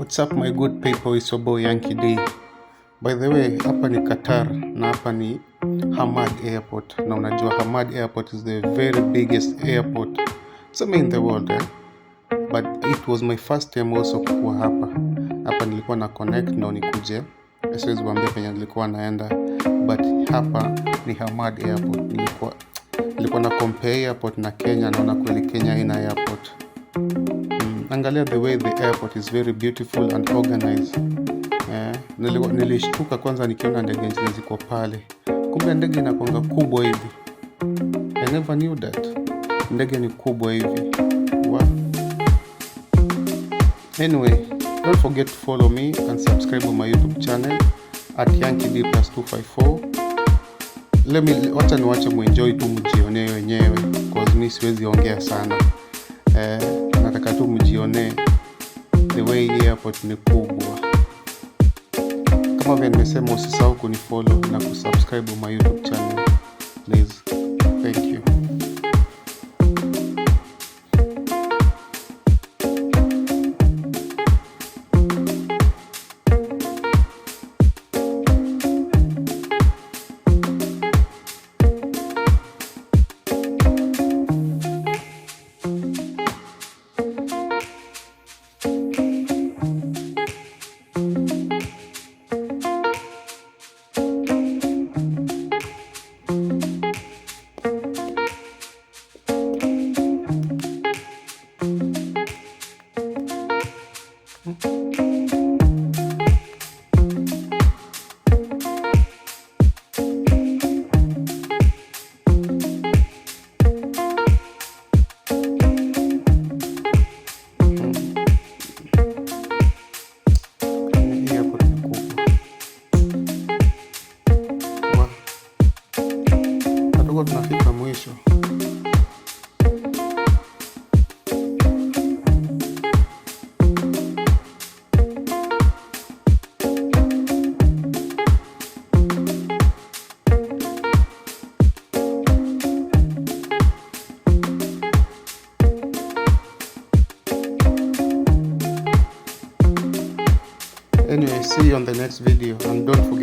What's up my good people, it's your boy Yankee D. By the way, hapa ni Qatar na hapa ni Hamad Airport. Na unajua Hamad Airport is the very biggest airport in the world But it was my first time also kuwa hapa. Hapa nilikuwa na connect na nikuje. Siwezi kuambia penye nilikuwa naenda. But hapa ni Hamad Airport. Nilikuwa na compare airport na Kenya, naona kweli Kenya ina airport. Angalia the way the airport is very beautiful and organized. Nilishtuka kwanza nikiona ndege ziko pale. Kumbe ndege inakuanga kubwa hivi. I never knew that. Ndege ni kubwa hivi. Wow. Anyway, don't forget to follow me and subscribe on my YouTube channel at YankeeD+254. Wacha niwache muenjoy tu, mjionee wenyewe because mimi siwezi ongea sana. Nataka tu mjione the way airport ni kubwa. Kama vile nimesema, usisahau kunifollow na kusubscribe my YouTube channel please. Thank you. Tunafika mwisho. Anyway, see you on the next video and don't forget